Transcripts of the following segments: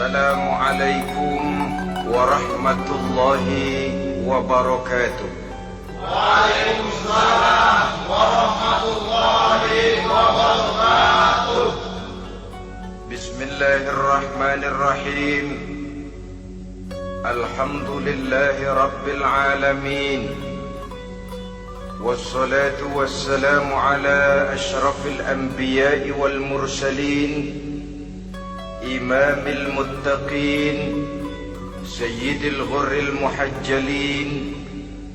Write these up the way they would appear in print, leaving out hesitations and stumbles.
Assalamualaikum warahmatullahi wabarakatuh. Waalaikumsalam warahmatullahi wabarakatuh. Bismillahirrahmanirrahim. Alhamdulillahi rabbil alamin. Wassalatu wassalamu ala ashrafil anbiya'i wal mursalin, imamil muttaqin, sayyidil ghurril muhajjalin,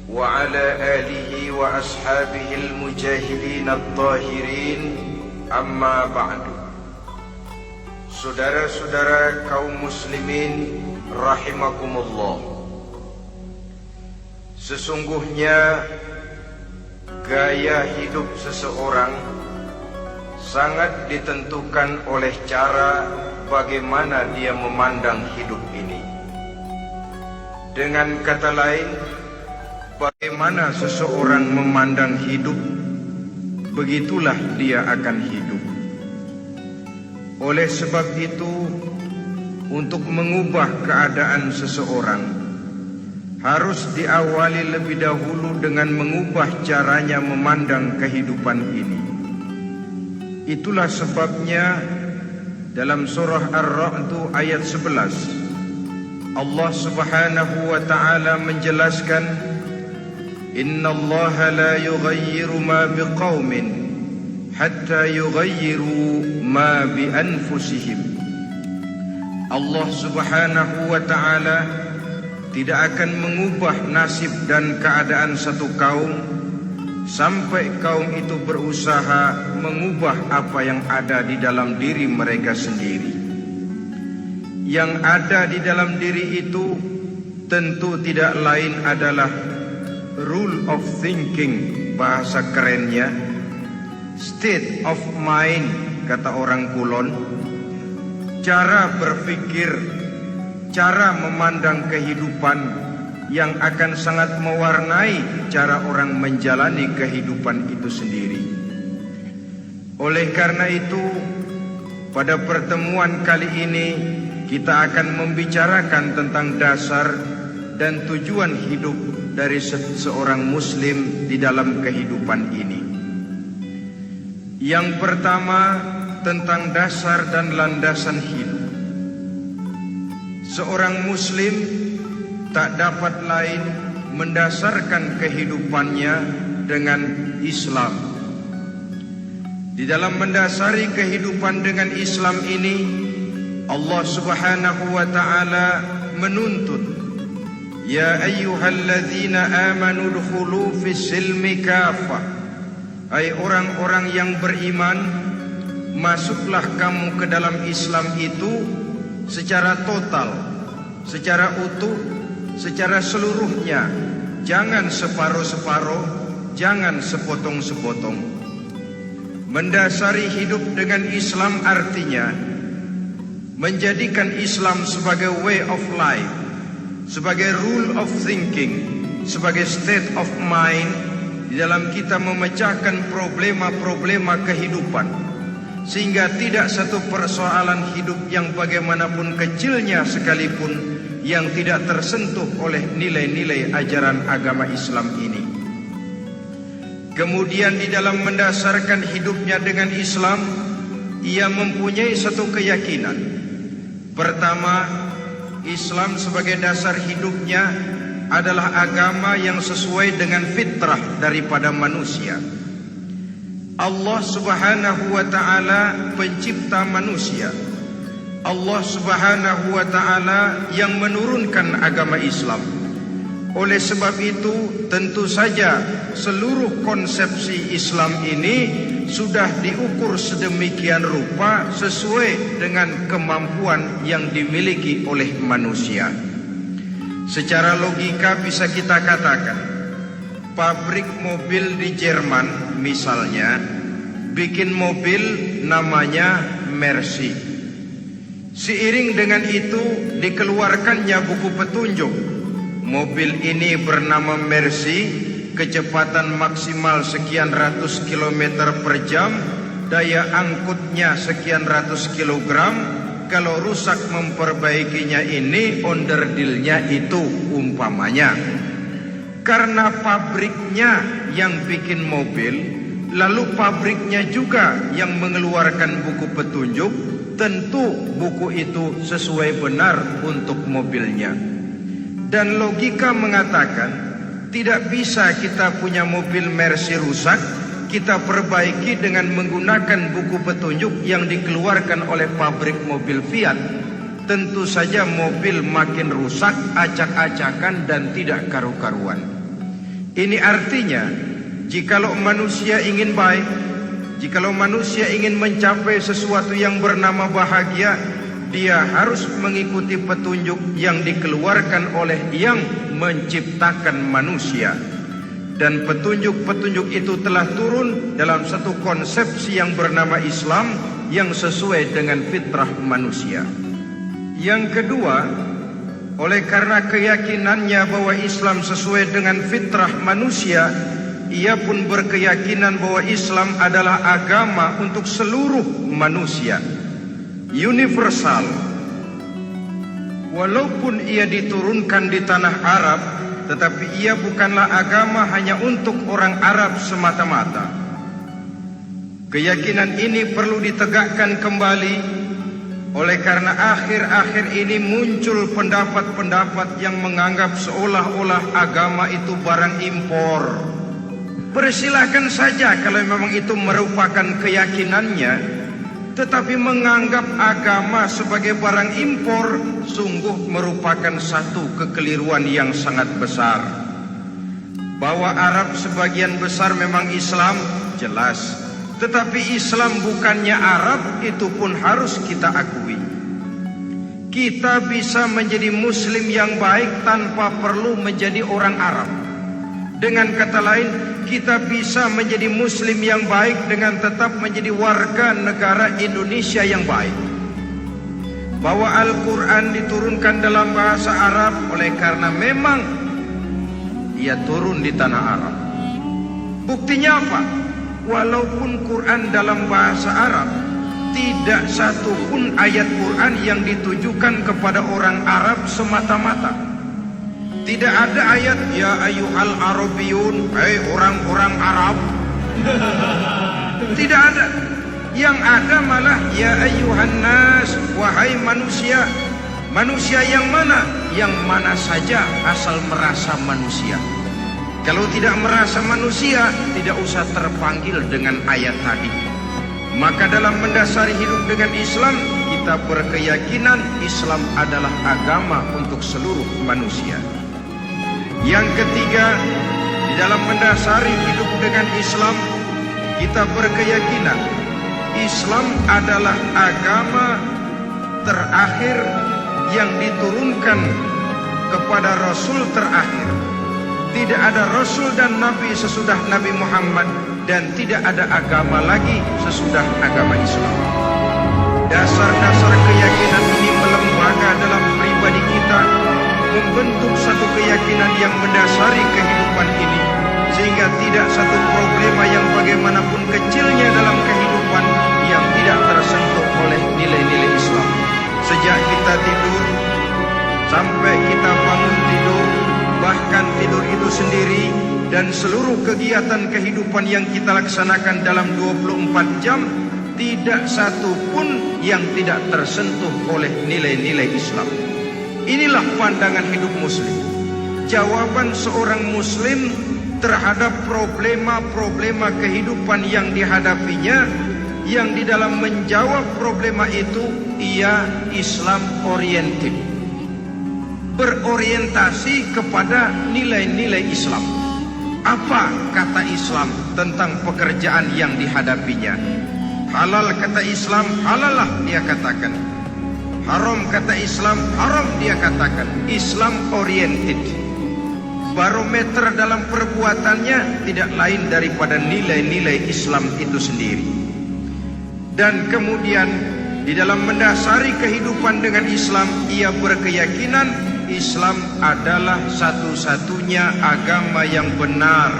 wa ala alihi wa ashabihil mujahidin at-tahirin, amma ba'du. Saudara-saudara kaum muslimin rahimakumullah, sesungguhnya gaya hidup seseorang sangat ditentukan oleh cara bagaimana dia memandang hidup ini. Dengan kata lain, bagaimana seseorang memandang hidup, begitulah dia akan hidup. Oleh sebab itu, untuk mengubah keadaan seseorang harus diawali lebih dahulu dengan mengubah caranya memandang kehidupan ini. Itulah sebabnya dalam surah Ar-Ra'd ayat 11 Allah Subhanahu wa ta'ala menjelaskan, Innallaha la yughayyiru ma biqaumin hatta yughayyiru ma bi anfusihim. Allah Subhanahu wa ta'ala tidak akan mengubah nasib dan keadaan satu kaum sampai kaum itu berusaha mengubah apa yang ada di dalam diri mereka sendiri. Yang ada di dalam diri itu tentu tidak lain adalah rule of thinking, bahasa kerennya state of mind, kata orang Kulon, cara berpikir, cara memandang kehidupan yang akan sangat mewarnai cara orang menjalani kehidupan itu sendiri. Oleh karena itu, pada pertemuan kali ini kita akan membicarakan tentang dasar dan tujuan hidup dari seorang muslim di dalam kehidupan ini. Yang pertama, tentang dasar dan landasan hidup. Seorang muslim tak dapat lain mendasarkan kehidupannya dengan Islam. Di dalam mendasari kehidupan dengan Islam ini, Allah Subhanahu wa ta'ala menuntut, Ya ayyuhalladzina amanu dukhulu fis silmi kafah. Hai orang-orang yang beriman, masuklah kamu ke dalam Islam itu secara total, secara utuh, secara seluruhnya. Jangan separuh-separuh, jangan sepotong-sepotong. Mendasari hidup dengan Islam artinya menjadikan Islam sebagai way of life, sebagai rule of thinking, sebagai state of mind di dalam kita memecahkan problema-problema kehidupan, sehingga tidak satu persoalan hidup yang bagaimanapun kecilnya sekalipun yang tidak tersentuh oleh nilai-nilai ajaran agama Islam ini. Kemudian di dalam mendasarkan hidupnya dengan Islam, ia mempunyai satu keyakinan. Pertama, Islam sebagai dasar hidupnya adalah agama yang sesuai dengan fitrah daripada manusia. Allah Subhanahu wa ta'ala pencipta manusia. Allah Subhanahu wa ta'ala yang menurunkan agama Islam. Oleh sebab itu, tentu saja seluruh konsepsi Islam ini sudah diukur sedemikian rupa sesuai dengan kemampuan yang dimiliki oleh manusia. Secara logika bisa kita katakan, pabrik mobil di Jerman misalnya bikin mobil namanya Mercy. Seiring dengan itu dikeluarkannya buku petunjuk. Mobil ini bernama Mercy, kecepatan maksimal sekian ratus kilometer per jam, daya angkutnya sekian ratus kilogram, kalau rusak memperbaikinya ini onderdilnya itu umpamanya. Karena pabriknya yang bikin mobil, lalu pabriknya juga yang mengeluarkan buku petunjuk, tentu buku itu sesuai benar untuk mobilnya. Dan logika mengatakan tidak bisa kita punya mobil Mercy rusak, kita perbaiki dengan menggunakan buku petunjuk yang dikeluarkan oleh pabrik mobil Fiat. Tentu saja mobil makin rusak, acak-acakan dan tidak karu-karuan. Ini artinya, jikalau manusia ingin baik, jikalau manusia ingin mencapai sesuatu yang bernama bahagia, dia harus mengikuti petunjuk yang dikeluarkan oleh yang menciptakan manusia. Dan petunjuk-petunjuk itu telah turun dalam satu konsepsi yang bernama Islam yang sesuai dengan fitrah manusia. Yang kedua, oleh karena keyakinannya bahwa Islam sesuai dengan fitrah manusia, ia pun berkeyakinan bahwa Islam adalah agama untuk seluruh manusia, universal. Walaupun ia diturunkan di tanah Arab, tetapi ia bukanlah agama hanya untuk orang Arab semata-mata. Keyakinan ini perlu ditegakkan kembali. Oleh karena akhir-akhir ini muncul pendapat-pendapat yang menganggap seolah-olah agama itu barang impor. Persilahkan saja kalau memang itu merupakan keyakinannya, tetapi menganggap agama sebagai barang impor sungguh merupakan satu kekeliruan yang sangat besar. Bahwa Arab sebagian besar memang Islam, jelas. Tetapi Islam bukannya Arab, itu pun harus kita akui. Kita bisa menjadi Muslim yang baik tanpa perlu menjadi orang Arab. Dengan kata lain, kita bisa menjadi Muslim yang baik dengan tetap menjadi warga negara Indonesia yang baik. Bahwa Al-Quran diturunkan dalam bahasa Arab oleh karena memang ia turun di tanah Arab. Buktinya apa? Walaupun Quran dalam bahasa Arab, tidak satu pun ayat Quran yang ditujukan kepada orang Arab semata-mata. Tidak ada ayat ya ayyuhal arabiyun, hai orang-orang Arab. Tidak ada. Yang ada malah ya ayyuhan nas, wahai manusia. Manusia yang mana? Yang mana saja asal merasa manusia. Kalau tidak merasa manusia, tidak usah terpanggil dengan ayat tadi. Maka dalam mendasari hidup dengan Islam, kita berkeyakinan Islam adalah agama untuk seluruh manusia. Yang ketiga, di dalam mendasari hidup dengan Islam, kita berkeyakinan Islam adalah agama terakhir yang diturunkan kepada Rasul terakhir. Tidak ada Rasul dan Nabi sesudah Nabi Muhammad, dan tidak ada agama lagi sesudah agama Islam. Dasar-dasar keyakinan ini melembaga dalam pribadi kita, membentuk satu keyakinan yang mendasari kehidupan ini, sehingga tidak satu problema yang bagaimanapun kecilnya dalam kehidupan yang tidak tersentuh oleh nilai-nilai Islam. Sejak kita tidur sampai kita bangun tidur, bahkan tidur itu sendiri dan seluruh kegiatan kehidupan yang kita laksanakan dalam 24 jam, tidak satu pun yang tidak tersentuh oleh nilai-nilai Islam. Inilah pandangan hidup Muslim. Jawaban seorang Muslim terhadap problema-problema kehidupan yang dihadapinya, yang di dalam menjawab problema itu ia Islam oriented, berorientasi kepada nilai-nilai Islam. Apa kata Islam tentang pekerjaan yang dihadapinya? Halal kata Islam, halallah dia katakan. Haram kata Islam, haram dia katakan. Islam oriented. Barometer dalam perbuatannya tidak lain daripada nilai-nilai Islam itu sendiri. Dan kemudian di dalam mendasari kehidupan dengan Islam, ia berkeyakinan Islam adalah satu-satunya agama yang benar.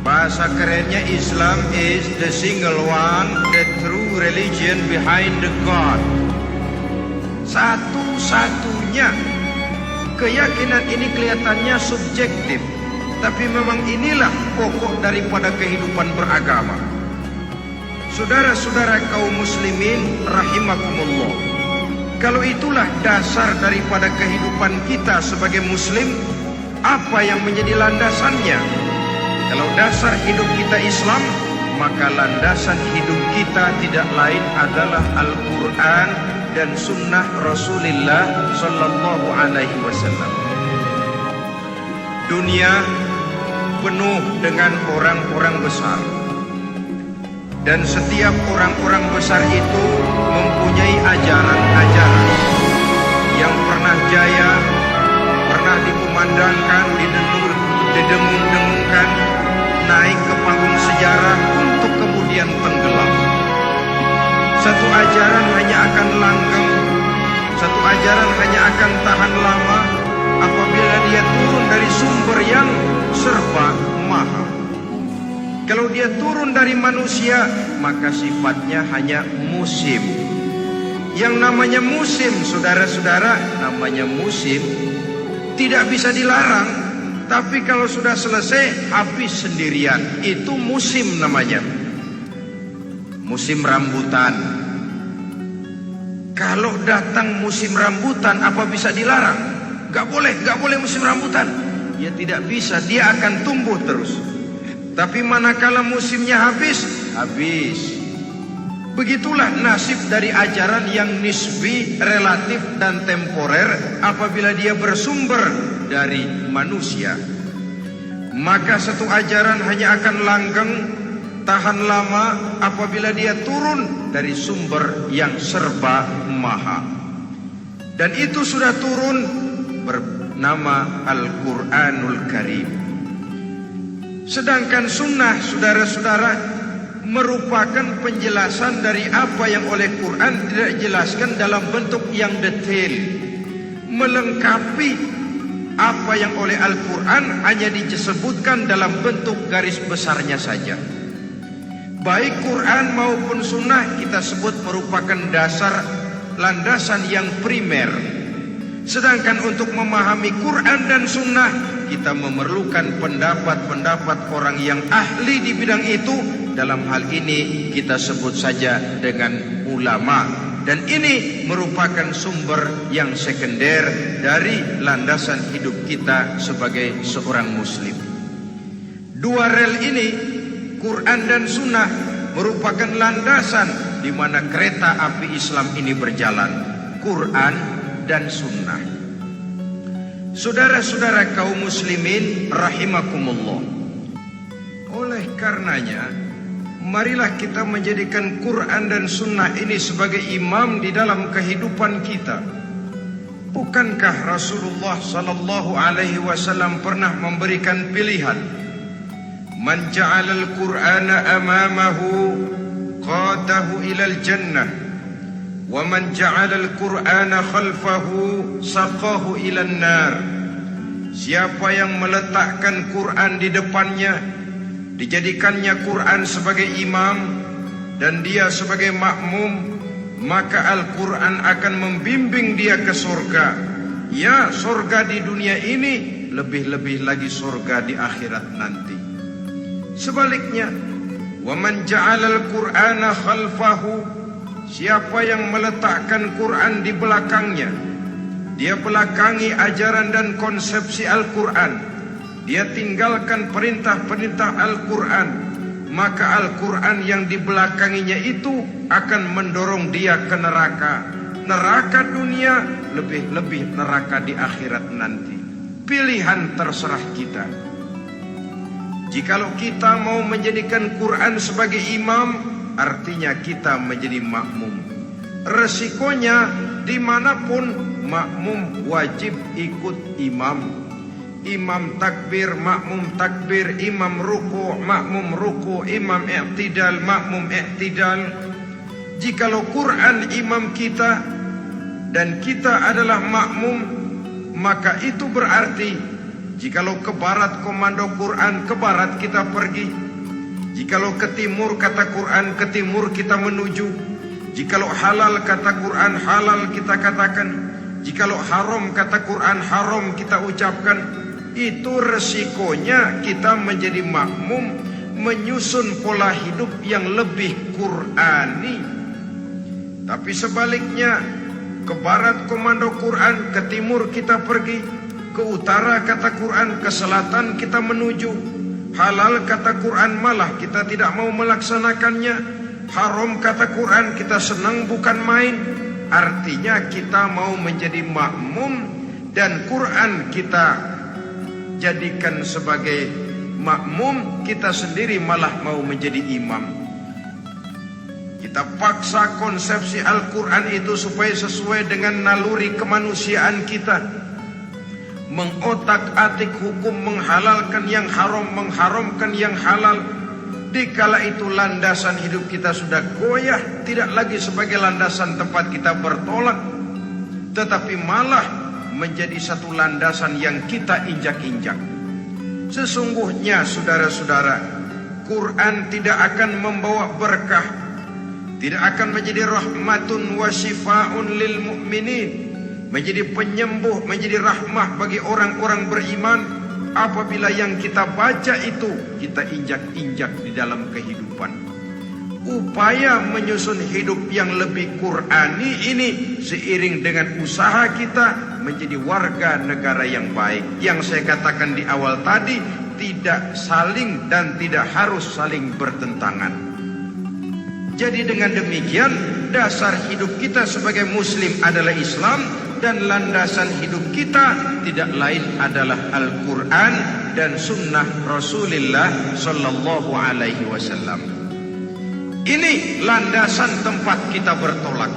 Bahasa kerennya, Islam is the single one, the true religion behind the God. Satu-satunya. Keyakinan ini kelihatannya subjektif, tapi memang inilah pokok daripada kehidupan beragama. Saudara-saudara kaum muslimin rahimakumullah, kalau itulah dasar daripada kehidupan kita sebagai muslim, apa yang menjadi landasannya? Kalau dasar hidup kita Islam, maka landasan hidup kita tidak lain adalah Al-Quran dan sunnah Rasulullah sallallahu alaihi wasallam. Dunia penuh dengan orang-orang besar, dan setiap orang-orang besar itu mempunyai ajaran-ajaran yang pernah jaya, pernah dikumandangkan, didengung-dengungkan, naik ke panggung sejarah untuk kemudian tenggelam. Satu ajaran hanya akan langgeng, satu ajaran hanya akan tahan lama apabila dia turun dari sumber yang serba maha. Kalau dia turun dari manusia, maka sifatnya hanya musim. Yang namanya musim, saudara-saudara, namanya musim tidak bisa dilarang. Tapi kalau sudah selesai, habis sendirian. Itu musim namanya. Musim rambutan. Kalau datang musim rambutan, apa bisa dilarang? Gak boleh musim rambutan. Ya tidak bisa, dia akan tumbuh terus. Tapi manakala musimnya habis. Begitulah nasib dari ajaran yang nisbi, relatif dan temporer apabila dia bersumber dari manusia. Maka satu ajaran hanya akan langgeng, tahan lama apabila dia turun dari sumber yang serba maha. Dan itu sudah turun bernama Al-Quranul Karim. Sedangkan sunnah, saudara-saudara, merupakan penjelasan dari apa yang oleh Quran tidak dijelaskan dalam bentuk yang detail, melengkapi apa yang oleh Al-Quran hanya disebutkan dalam bentuk garis besarnya saja. Baik Quran maupun sunnah kita sebut merupakan dasar, landasan yang primer. Sedangkan untuk memahami Quran dan sunnah, kita memerlukan pendapat-pendapat orang yang ahli di bidang itu. Dalam hal ini kita sebut saja dengan ulama. Dan ini merupakan sumber yang sekunder dari landasan hidup kita sebagai seorang muslim. Dua rel ini, Quran dan sunnah, merupakan landasan di mana kereta api Islam ini berjalan. Quran dan sunnah. Saudara-saudara kaum muslimin rahimakumullah, oleh karenanya marilah kita menjadikan Quran dan sunnah ini sebagai imam di dalam kehidupan kita. Bukankah Rasulullah sallallahu alaihi wasallam pernah memberikan pilihan, man ja'alal Qur'ana amamahu qadahu ilal jannah wa man ja'alal Qur'ana khalfahu saqahu ilan nar. Siapa yang meletakkan Quran di depannya, dijadikannya Quran sebagai imam dan dia sebagai makmum, maka Al-Quran akan membimbing dia ke surga. Ya, surga di dunia ini, lebih-lebih lagi surga di akhirat nanti. Sebaliknya, وَمَنْ جَعَلَ الْقُرْآنَ خَلْفَهُ, siapa yang meletakkan Quran di belakangnya, dia belakangi ajaran dan konsepsi Al-Quran, dia tinggalkan perintah-perintah Al-Quran, maka Al-Quran yang dibelakanginya itu akan mendorong dia ke neraka. Neraka dunia, lebih-lebih neraka di akhirat nanti. Pilihan terserah kita. Jikalau kita mau menjadikan Quran sebagai imam, artinya kita menjadi makmum. Resikonya dimanapun, makmum wajib ikut imam. Imam takbir, makmum takbir, imam ruku, makmum ruku, imam i'tidal, makmum i'tidal. Jikalau Quran imam kita dan kita adalah makmum, maka itu berarti jikalau ke barat komando Quran, ke barat kita pergi. Jikalau ke timur kata Quran, ke timur kita menuju. Jikalau halal kata Quran, halal kita katakan. Jikalau haram kata Quran, haram kita ucapkan. Itu resikonya kita menjadi makmum, menyusun pola hidup yang lebih Qurani. Tapi sebaliknya, ke barat komando Quran, ke timur kita pergi, ke utara kata Quran, ke selatan kita menuju. Halal kata Quran malah kita tidak mau melaksanakannya. Haram kata Quran kita senang bukan main. Artinya kita mau menjadi makmum dan Quran kita jadikan sebagai makmum, kita sendiri malah mau menjadi imam. Kita paksa konsepsi Al-Quran itu supaya sesuai dengan naluri kemanusiaan kita. Mengotak-atik hukum, menghalalkan yang haram, mengharamkan yang halal. Dikala itu landasan hidup kita sudah goyah, tidak lagi sebagai landasan tempat kita bertolak, tetapi malah menjadi satu landasan yang kita injak-injak. Sesungguhnya saudara-saudara, Quran tidak akan membawa berkah, tidak akan menjadi rahmatun wa syifaun lil mu'minin, menjadi penyembuh, menjadi rahmah bagi orang-orang beriman apabila yang kita baca itu kita injak-injak di dalam kehidupan. Upaya menyusun hidup yang lebih Qurani ini seiring dengan usaha kita menjadi warga negara yang baik. Yang saya katakan di awal tadi, tidak saling dan tidak harus saling bertentangan. Jadi dengan demikian, dasar hidup kita sebagai muslim adalah Islam, dan landasan hidup kita tidak lain adalah Al-Quran dan sunnah Rasulullah Sallallahu Alaihi Wasallam. Ini landasan tempat kita bertolak.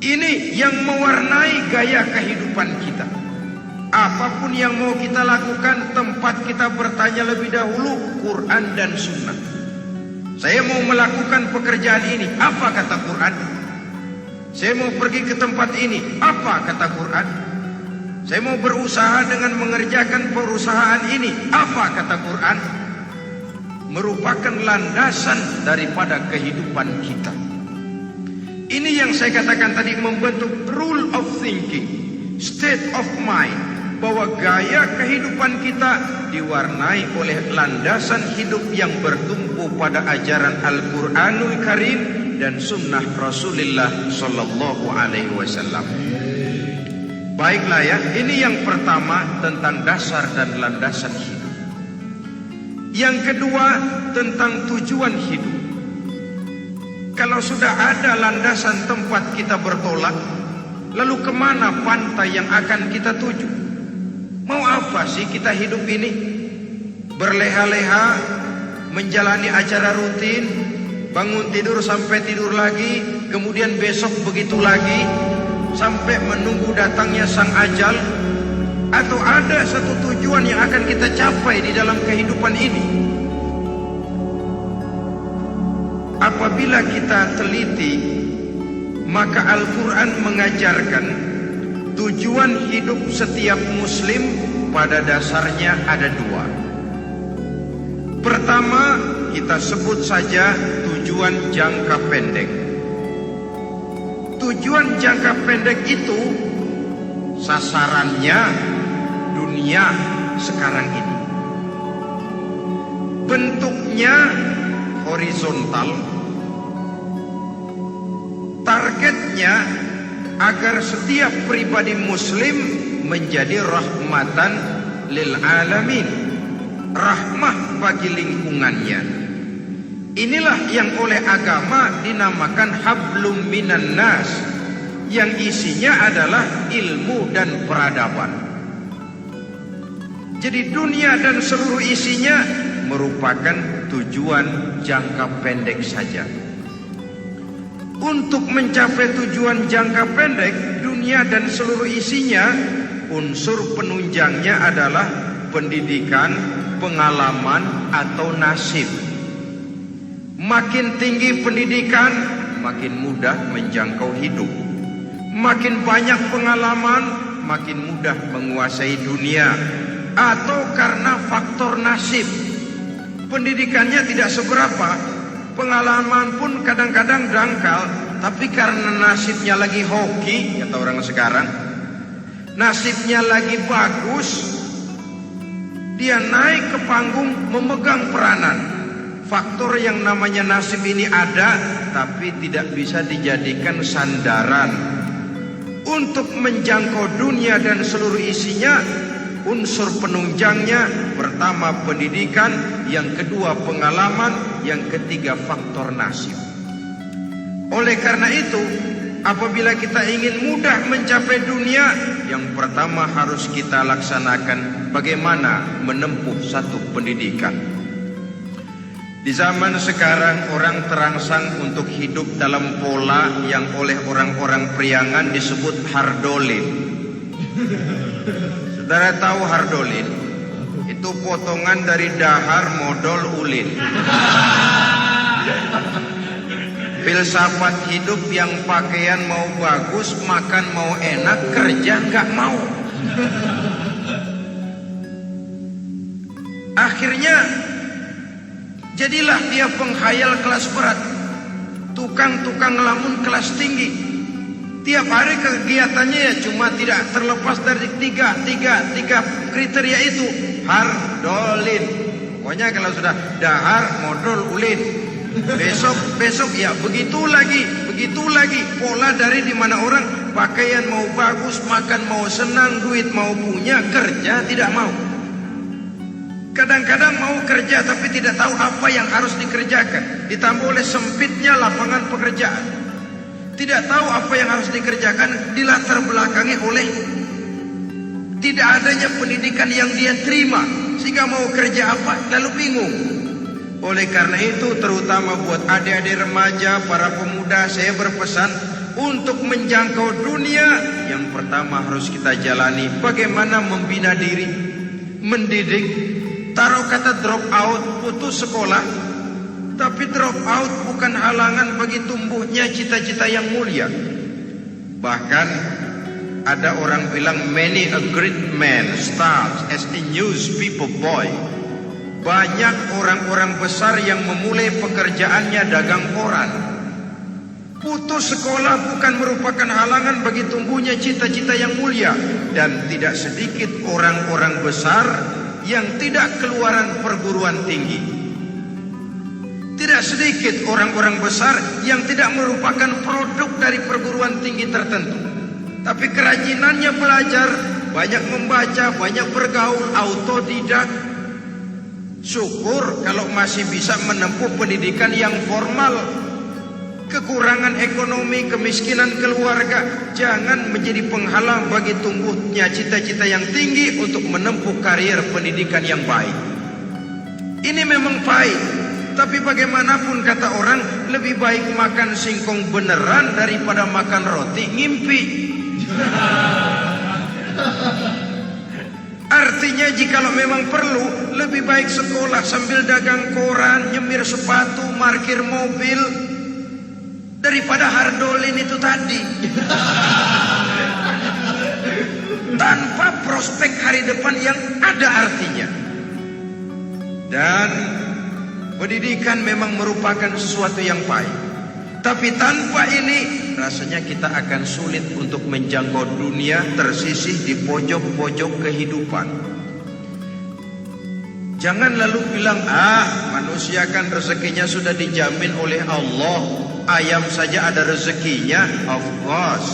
Ini yang mewarnai gaya kehidupan kita. Apapun yang mau kita lakukan, tempat kita bertanya lebih dahulu Quran dan sunnah. Saya mau melakukan pekerjaan ini, apa kata Quran? Saya mau pergi ke tempat ini, apa kata Quran? Saya mau berusaha dengan mengerjakan perusahaan ini, apa kata Quran? Merupakan landasan daripada kehidupan kita. Ini yang saya katakan tadi, membentuk rule of thinking, state of mind, bahwa gaya kehidupan kita diwarnai oleh landasan hidup yang bertumpu pada ajaran Al-Quranul Karim dan sunnah Rasulullah Sallallahu Alaihi Wasallam. Baiklah ya, ini yang pertama tentang dasar dan landasan hidup. Yang kedua tentang tujuan hidup. Kalau sudah ada landasan tempat kita bertolak, lalu kemana pantai yang akan kita tuju? Mau apa sih kita hidup ini? Berleha-leha, menjalani acara rutin, bangun tidur sampai tidur lagi, kemudian besok begitu lagi, sampai menunggu datangnya sang ajal? Atau ada satu tujuan yang akan kita capai di dalam kehidupan ini? Apabila kita teliti, maka Al-Quran mengajarkan tujuan hidup setiap muslim pada dasarnya ada dua. Pertama, kita sebut saja tujuan jangka pendek. Tujuan jangka pendek itu sasarannya dunia sekarang ini. Bentuknya horizontal. Targetnya agar setiap pribadi muslim menjadi rahmatan lil alamin, rahmah bagi lingkungannya. Inilah yang oleh agama dinamakan hablum minan nas, yang isinya adalah ilmu dan peradaban. Jadi dunia dan seluruh isinya merupakan tujuan jangka pendek saja. Untuk mencapai tujuan jangka pendek, dunia dan seluruh isinya, unsur penunjangnya adalah pendidikan, pengalaman, atau nasib. Makin tinggi pendidikan, makin mudah menjangkau hidup. Makin banyak pengalaman, makin mudah menguasai dunia. Atau karena faktor nasib, Pendidikannya tidak seberapa, pengalaman pun kadang-kadang dangkal, tapi karena nasibnya lagi hoki, kata orang sekarang, nasibnya lagi bagus, dia naik ke panggung memegang peranan. Faktor yang namanya nasib ini ada, tapi tidak bisa dijadikan sandaran. Untuk menjangkau dunia dan seluruh isinya, unsur penunjangnya pertama pendidikan, yang kedua pengalaman, yang ketiga faktor nasib. Oleh karena itu, apabila kita ingin mudah mencapai dunia, yang pertama harus kita laksanakan bagaimana menempuh satu pendidikan. Di zaman sekarang orang terangsang untuk hidup dalam pola yang oleh orang-orang priangan disebut hardolin. Saudara tahu hardolin? Itu potongan dari dahar modal ulin. Filsafat hidup yang pakaian mau bagus, makan mau enak, kerja nggak mau. Akhirnya jadilah dia penghayal kelas berat, tukang-tukang lamun kelas tinggi. Tiap hari kegiatannya ya cuma tidak terlepas dari tiga kriteria itu, hardolin. Pokoknya kalau sudah dahar modal ulin, besok ya begitu lagi, pola dari dimana orang pakaian mau bagus, makan mau senang, duit mau punya, kerja tidak mau. Kadang-kadang mau kerja tapi tidak tahu apa yang harus dikerjakan, ditambah oleh sempitnya lapangan pekerjaan. Tidak tahu apa yang harus dikerjakan, dilatar belakangi oleh tidak adanya pendidikan yang dia terima, sehingga mau kerja apa lalu bingung. Oleh karena itu, terutama buat adik-adik remaja, para pemuda, saya berpesan untuk menjangkau dunia, yang pertama harus kita jalani bagaimana membina diri, mendidik. Taruh kata drop out, putus sekolah, tapi drop out bukan halangan bagi tumbuhnya cita-cita yang mulia. Bahkan ada orang bilang many a great man starts as a newspaper boy. Banyak orang-orang besar yang memulai pekerjaannya dagang koran. Putus sekolah bukan merupakan halangan bagi tumbuhnya cita-cita yang mulia. Dan tidak sedikit orang-orang besar yang tidak keluaran perguruan tinggi. Tidak sedikit orang-orang besar yang tidak merupakan produk dari perguruan tinggi tertentu, tapi kerajinannya belajar, banyak membaca, banyak bergaul, autodidak. Syukur kalau masih bisa menempuh pendidikan yang formal. Kekurangan ekonomi, kemiskinan keluarga jangan menjadi penghalang bagi tumbuhnya cita-cita yang tinggi untuk menempuh karier pendidikan yang baik. Ini memang pahit, tapi bagaimanapun kata orang, lebih baik makan singkong beneran daripada makan roti ngimpi. Artinya jikalau memang perlu, lebih baik sekolah sambil dagang koran, nyemir sepatu, parkir mobil, daripada hardolin itu tadi. Tanpa prospek hari depan yang ada artinya. Dan pendidikan memang merupakan sesuatu yang pahit, tapi tanpa ini rasanya kita akan sulit untuk menjangkau dunia, tersisih di pojok-pojok kehidupan. Jangan lalu bilang, manusia kan rezekinya sudah dijamin oleh Allah, ayam saja ada rezekinya. Of course.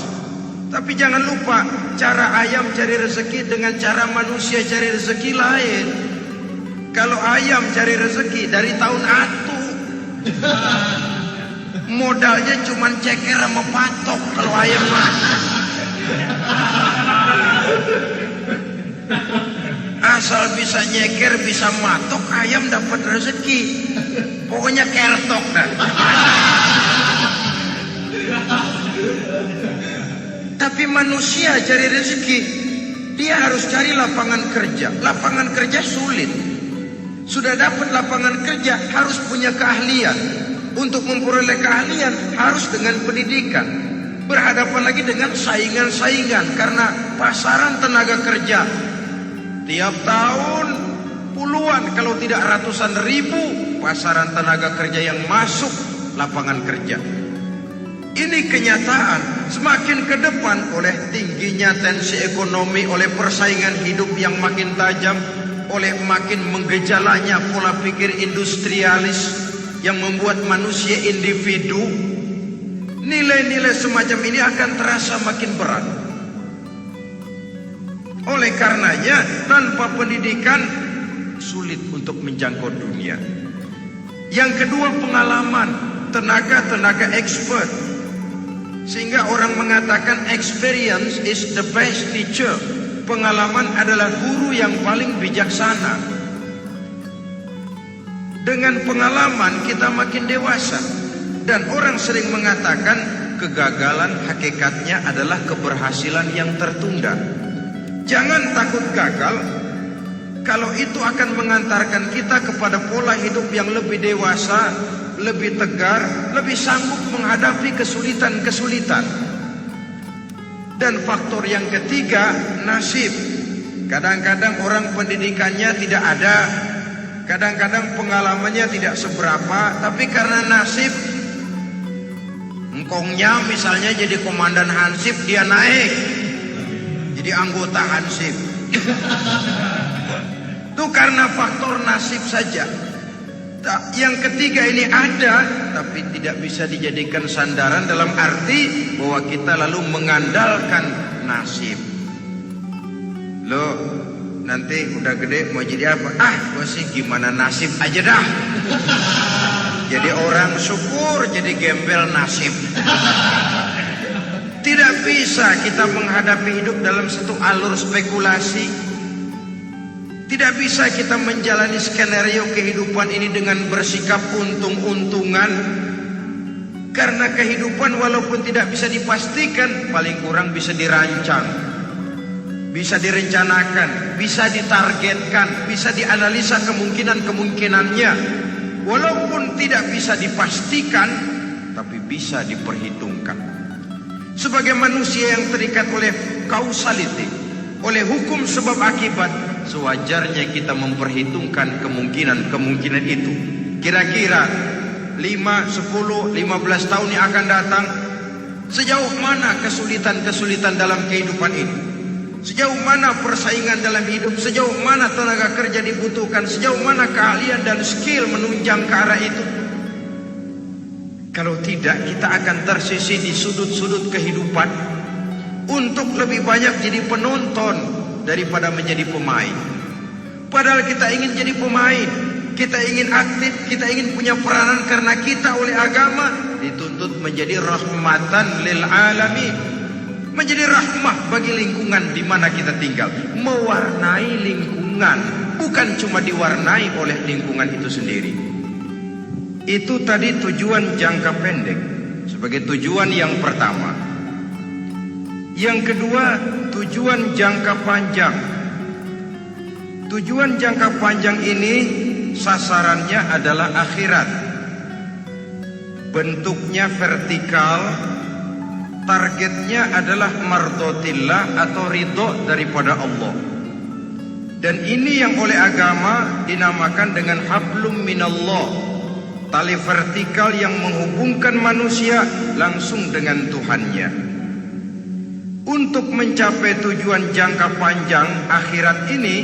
Tapi jangan lupa, cara ayam cari rezeki dengan cara manusia cari rezeki lain. Kalau ayam cari rezeki dari tahun atu, modalnya cuma ceker sama patok. Kalau ayam mah asal bisa nyeker, bisa matok, ayam dapat rezeki. Pokoknya kertok dah. Tapi manusia cari rezeki, dia harus cari lapangan kerja. Lapangan kerja sulit. Sudah dapat lapangan kerja, harus punya keahlian. Untuk memperoleh keahlian, harus dengan pendidikan. Berhadapan lagi dengan saingan-saingan, karena pasaran tenaga kerja tiap tahun puluhan kalau tidak ratusan ribu pasaran tenaga kerja yang masuk lapangan kerja. Ini kenyataan. Semakin ke depan oleh tingginya tensi ekonomi, oleh persaingan hidup yang makin tajam, oleh makin menggejalanya pola pikir industrialis yang membuat manusia individu, nilai-nilai semacam ini akan terasa makin berat. Oleh karenanya, tanpa pendidikan sulit untuk menjangkau dunia. Yang kedua, pengalaman, tenaga expert. Sehingga orang mengatakan experience is the best teacher. Pengalaman adalah guru yang paling bijaksana. Dengan pengalaman kita makin dewasa. Dan orang sering mengatakan kegagalan hakikatnya adalah keberhasilan yang tertunda. Jangan takut gagal. Kalau itu akan mengantarkan kita kepada pola hidup yang lebih dewasa, lebih tegar, lebih sanggup menghadapi kesulitan-kesulitan. Dan faktor yang ketiga, nasib. Kadang-kadang orang pendidikannya tidak ada, kadang-kadang pengalamannya tidak seberapa, tapi karena nasib, engkongnya misalnya jadi komandan Hansip, dia naik jadi anggota Hansip. Itu karena faktor nasib saja. Yang ketiga ini ada, tapi tidak bisa dijadikan sandaran dalam arti bahwa kita lalu mengandalkan nasib. Lo nanti udah gede mau jadi apa? Gue sih gimana nasib aja dah. Jadi orang syukur, jadi gembel nasib. Tidak bisa kita menghadapi hidup dalam satu alur spekulasi. Tidak bisa kita menjalani skenario kehidupan ini dengan bersikap untung-untungan. Karena kehidupan walaupun tidak bisa dipastikan, paling kurang bisa dirancang, bisa direncanakan, bisa ditargetkan, bisa dianalisa kemungkinan-kemungkinannya. Walaupun tidak bisa dipastikan, tapi bisa diperhitungkan. Sebagai manusia yang terikat oleh causality, oleh hukum sebab akibat, sewajarnya kita memperhitungkan kemungkinan-kemungkinan itu. Kira-kira 5, 10, 15 tahun yang akan datang, sejauh mana kesulitan-kesulitan dalam kehidupan ini, sejauh mana persaingan dalam hidup, sejauh mana tenaga kerja dibutuhkan, sejauh mana keahlian dan skill menunjang ke arah itu. Kalau tidak, kita akan tersisih di sudut-sudut kehidupan untuk lebih banyak jadi penonton daripada menjadi pemain. Padahal kita ingin jadi pemain, kita ingin aktif, kita ingin punya peranan karena kita oleh agama dituntut menjadi rahmatan lil alamin, menjadi rahmah bagi lingkungan di mana kita tinggal, mewarnai lingkungan, bukan cuma diwarnai oleh lingkungan itu sendiri. Itu tadi tujuan jangka pendek sebagai tujuan yang pertama. Yang kedua, tujuan jangka panjang. Tujuan jangka panjang ini sasarannya adalah akhirat. Bentuknya vertikal, targetnya adalah mardotillah atau ridho daripada Allah. Dan ini yang oleh agama dinamakan dengan hablum minallah, tali vertikal yang menghubungkan manusia langsung dengan Tuhannya. Untuk mencapai tujuan jangka panjang akhirat ini,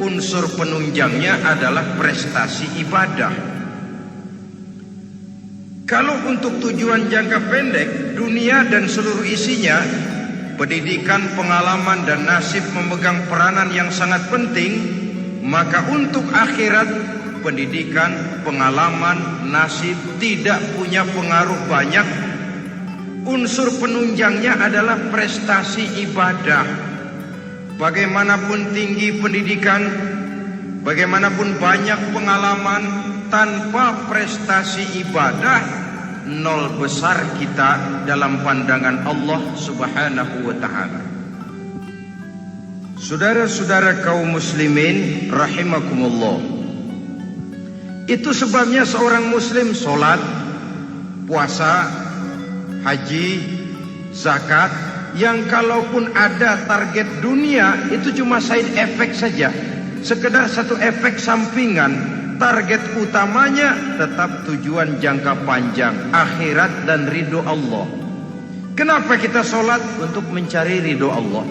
unsur penunjangnya adalah prestasi ibadah. Kalau untuk tujuan jangka pendek, dunia dan seluruh isinya, pendidikan, pengalaman, dan nasib memegang peranan yang sangat penting, maka untuk akhirat, pendidikan, pengalaman, nasib tidak punya pengaruh banyak. Unsur penunjangnya adalah prestasi ibadah. Bagaimanapun tinggi pendidikan, bagaimanapun banyak pengalaman, tanpa prestasi ibadah, nol besar kita dalam pandangan Allah Subhanahu wa ta'ala. Saudara-saudara kaum muslimin rahimakumullah, itu sebabnya seorang muslim sholat, puasa, haji, zakat, yang kalaupun ada target dunia itu cuma side effect saja, sekedar satu efek sampingan. Target utamanya tetap tujuan jangka panjang, akhirat dan ridho Allah. Kenapa kita sholat? Untuk mencari ridho Allah.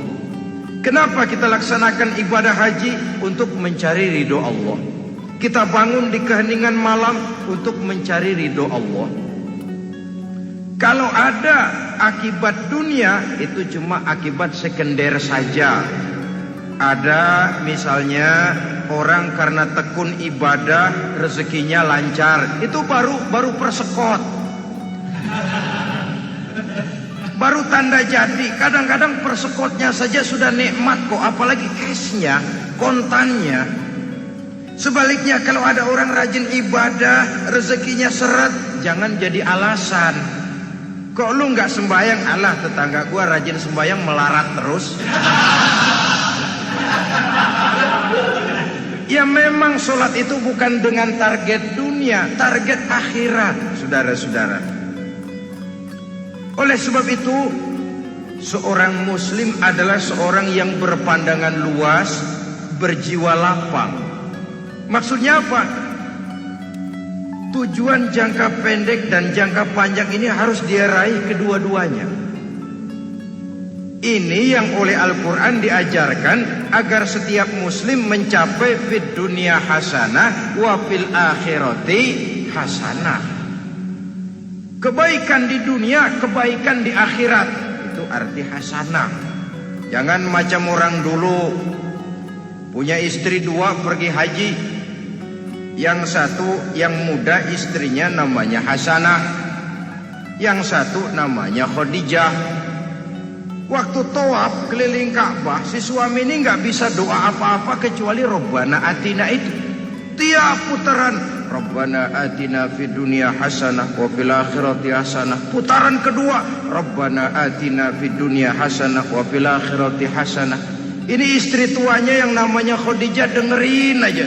Kenapa kita laksanakan ibadah haji? Untuk mencari ridho Allah. Kita bangun di keheningan malam untuk mencari ridho Allah. Kalau ada akibat dunia, itu cuma akibat sekunder saja. Ada misalnya orang karena tekun ibadah rezekinya lancar, itu baru persekot, baru tanda jadi. Kadang-kadang persekotnya saja sudah nikmat kok, apalagi cashnya, kontannya. Sebaliknya kalau ada orang rajin ibadah rezekinya seret, jangan jadi alasan. Kok lu nggak sembahyang? Alah, tetangga gua rajin sembahyang melarat terus. Ya memang sholat itu bukan dengan target dunia, target akhirat, saudara-saudara. Oleh sebab itu, seorang muslim adalah seorang yang berpandangan luas, berjiwa lapang. Maksudnya apa? Tujuan jangka pendek dan jangka panjang ini harus dia raih kedua-duanya. Ini yang oleh Al-Quran diajarkan agar setiap muslim mencapai fid dunya hasanah wa fil akhirati hasanah. Kebaikan di dunia, kebaikan di akhirat, itu arti hasanah. Jangan macam orang dulu, punya istri dua pergi haji. Yang satu yang muda istrinya namanya Hasanah, yang satu namanya Khadijah. Waktu tawaf keliling Ka'bah, si suami ini nggak bisa doa apa-apa kecuali Rabbana Atina itu. Tiap putaran Rabbana Atina fid dunya hasanah wa fil akhirati hasanah. Putaran kedua Rabbana Atina fid dunya hasanah wa fil akhirati hasanah. Ini istri tuanya yang namanya Khadijah dengerin aja.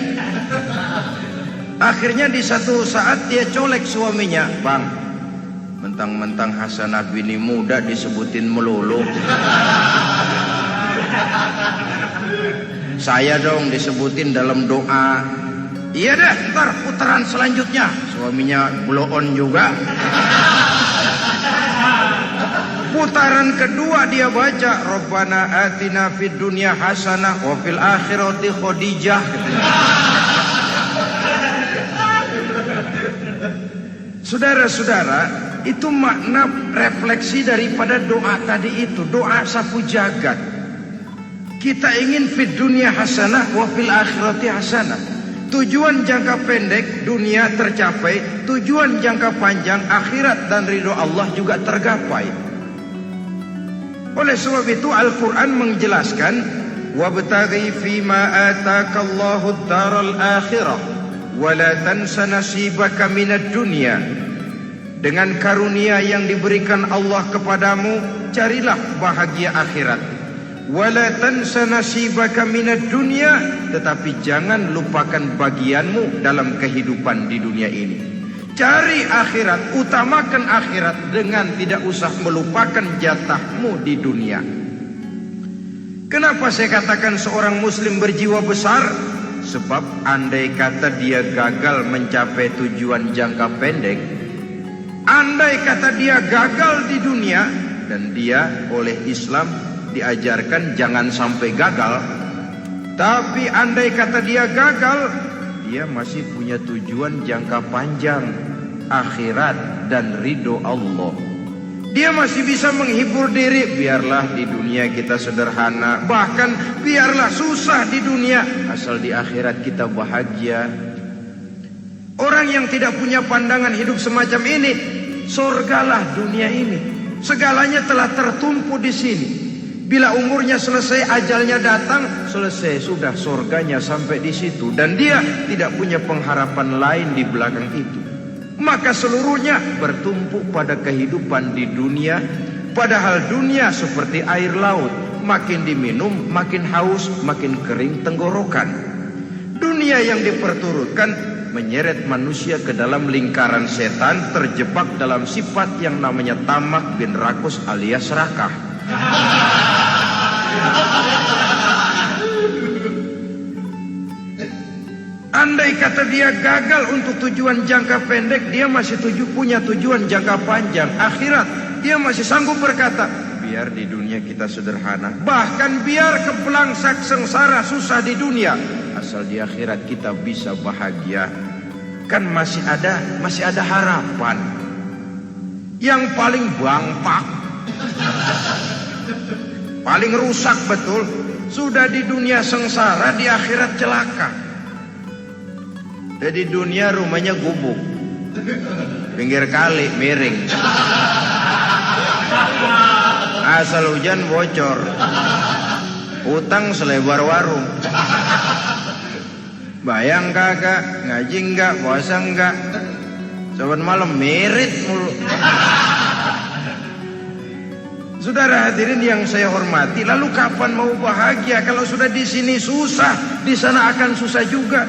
Akhirnya di satu saat dia colek suaminya, "Bang, mentang-mentang Hasanah bini muda disebutin melulu, saya dong disebutin dalam doa." "Iya deh, ntar putaran selanjutnya." Suaminya blow on juga. Putaran kedua dia baca Rabbana Atina fid dunya hasanah wa fil akhirati Khadijah. Saudara-saudara, itu makna refleksi daripada doa tadi itu, doa sapu jagat. Kita ingin fid dunya hasanah wa fil akhirati hasanah. Tujuan jangka pendek dunia tercapai, tujuan jangka panjang akhirat dan ridho Allah juga tergapai. Oleh sebab itu Al-Quran menjelaskan, wabtaghi fima atakallahu ad-daral akhirah wa la tansa nasibaka minad dunya. Dengan karunia yang diberikan Allah kepadamu, carilah bahagia akhirat. Wala tansa nasibaka minad dunya, tetapi jangan lupakan bagianmu dalam kehidupan di dunia ini. Cari akhirat, utamakan akhirat dengan tidak usah melupakan jatahmu di dunia. Kenapa saya katakan seorang muslim berjiwa besar? Sebab andai kata dia gagal mencapai tujuan jangka pendek, andai kata dia gagal di dunia, dan dia oleh Islam diajarkan jangan sampai gagal, tapi andai kata dia gagal, dia masih punya tujuan jangka panjang, akhirat dan ridho Allah. Dia masih bisa menghibur diri, biarlah di dunia kita sederhana, bahkan biarlah susah di dunia, asal di akhirat kita bahagia. Orang yang tidak punya pandangan hidup semacam ini, surgalah dunia ini. Segalanya telah tertumpu di sini. Bila umurnya selesai, ajalnya datang, selesai sudah, surganya sampai di situ, dan dia tidak punya pengharapan lain di belakang itu. Maka seluruhnya bertumpu pada kehidupan di dunia. Padahal dunia seperti air laut, makin diminum makin haus, makin kering tenggorokan. Dunia yang diperturutkan menyeret manusia ke dalam lingkaran setan, terjebak dalam sifat yang namanya tamak bin rakus alias serakah. Andai kata dia gagal untuk tujuan jangka pendek, dia masih punya tujuan jangka panjang, akhirat. Dia masih sanggup berkata, biar di dunia kita sederhana, bahkan biar kepelangsak sengsara susah di dunia, asal di akhirat kita bisa bahagia. Kan masih ada harapan. Yang paling bangpak, paling rusak betul, sudah di dunia sengsara, di akhirat celaka. Jadi dunia rumahnya gubuk, pinggir kali miring, asal hujan bocor, utang selebar warung. Bayang kagak, ngaji enggak, puasa enggak, saban malam merit mulu. Saudara hadirin yang saya hormati, lalu kapan mau bahagia kalau sudah di sini susah, di sana akan susah juga.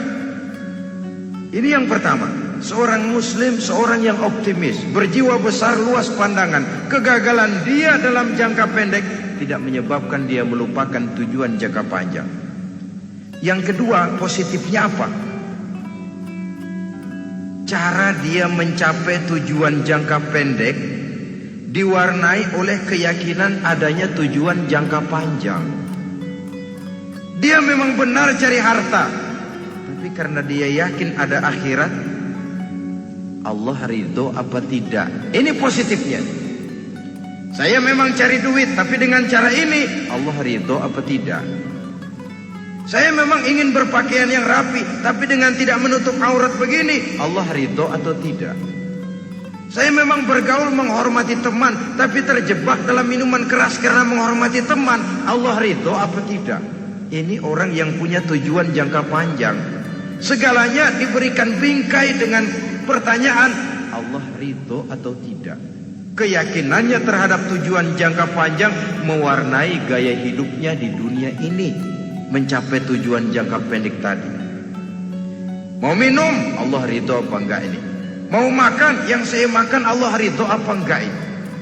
Ini yang pertama, seorang muslim, seorang yang optimis, berjiwa besar, luas pandangan. Kegagalan dia dalam jangka pendek tidak menyebabkan dia melupakan tujuan jangka panjang. Yang kedua, positifnya apa? Cara dia mencapai tujuan jangka pendek diwarnai oleh keyakinan adanya tujuan jangka panjang. Dia memang benar cari harta, tapi karena dia yakin ada akhirat, Allah ridho apa tidak. Ini positifnya. Saya memang cari duit, tapi dengan cara ini Allah ridho apa tidak. Saya memang ingin berpakaian yang rapi, tapi dengan tidak menutup aurat begini, Allah ridho atau tidak. Saya memang bergaul menghormati teman, tapi terjebak dalam minuman keras karena menghormati teman, Allah ridho apa tidak. Ini orang yang punya tujuan jangka panjang. Segalanya diberikan bingkai dengan pertanyaan, Allah ridho atau tidak. Keyakinannya terhadap tujuan jangka panjang mewarnai gaya hidupnya di dunia ini, mencapai tujuan jangka pendek tadi. Mau minum, Allah ridho apa enggak ini? Mau makan, yang saya makan Allah ridho apa enggak ini?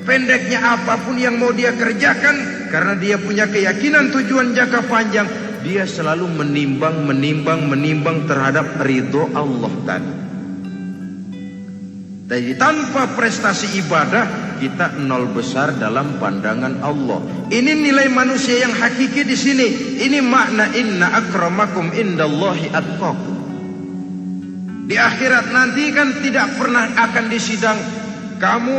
Pendeknya apapun yang mau dia kerjakan, karena dia punya keyakinan tujuan jangka panjang, dia selalu menimbang terhadap ridho Allah tadi. Jadi tanpa prestasi ibadah, kita nol besar dalam pandangan Allah. Ini nilai manusia yang hakiki di sini. Ini makna inna akramakum indallahi atqakum. Di akhirat nanti kan tidak pernah akan disidang, kamu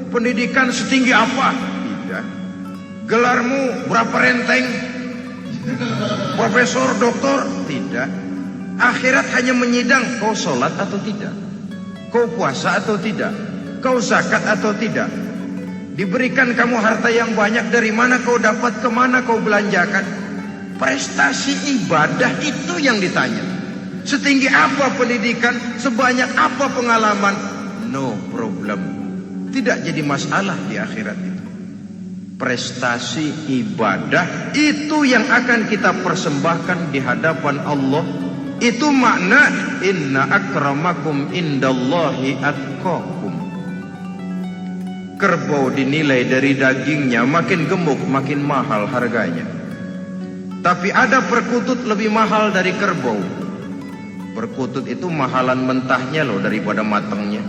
pendidikan setinggi apa? Tidak. Gelarmu berapa renteng? Profesor, doktor? Tidak. Akhirat hanya menyidang kau sholat atau tidak, kau puasa atau tidak, kau zakat atau tidak. Diberikan kamu harta yang banyak, dari mana kau dapat, kemana kau belanjakan. Prestasi ibadah itu yang ditanya. Setinggi apa pendidikan, sebanyak apa pengalaman, no problem. Tidak jadi masalah di akhirat itu. Prestasi ibadah itu yang akan kita persembahkan di hadapan Allah. Itu makna inna akramakum indallahi atqakum. Kerbau dinilai dari dagingnya, makin gemuk makin mahal harganya. Tapi ada perkutut lebih mahal dari kerbau. Perkutut itu mahalan mentahnya loh daripada matangnya.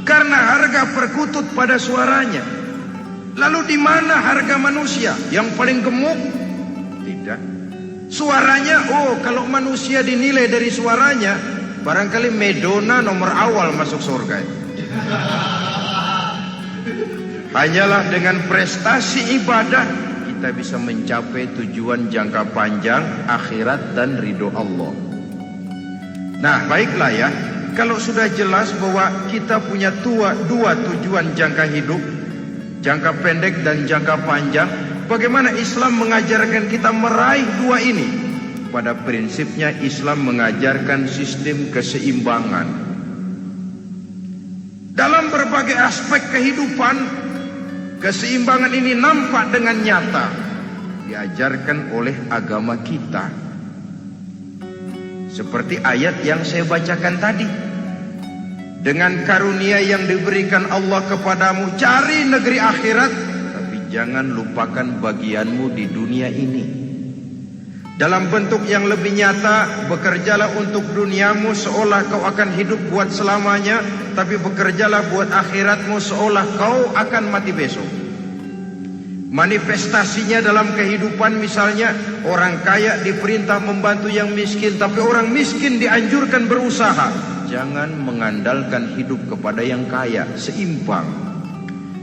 Karena harga perkutut pada suaranya. Lalu di mana harga manusia yang paling gemuk? Tidak. Suaranya, oh kalau manusia dinilai dari suaranya, barangkali Madonna nomor awal masuk surga. Hanyalah dengan prestasi ibadah kita bisa mencapai tujuan jangka panjang, akhirat dan ridho Allah. Nah baiklah ya, kalau sudah jelas bahwa kita punya dua tujuan jangka hidup, jangka pendek dan jangka panjang, bagaimana Islam mengajarkan kita meraih dua ini? Pada prinsipnya Islam mengajarkan sistem keseimbangan. Dalam berbagai aspek kehidupan, keseimbangan ini nampak dengan nyata diajarkan oleh agama kita. Seperti ayat yang saya bacakan tadi. Dengan karunia yang diberikan Allah kepadamu, cari negeri akhirat, tapi jangan lupakan bagianmu di dunia ini. Dalam bentuk yang lebih nyata, bekerjalah untuk duniamu seolah kau akan hidup buat selamanya, tapi bekerjalah buat akhiratmu seolah kau akan mati besok. Manifestasinya dalam kehidupan, misalnya orang kaya diperintah membantu yang miskin, tapi orang miskin dianjurkan berusaha. Jangan mengandalkan hidup kepada yang kaya, seimbang.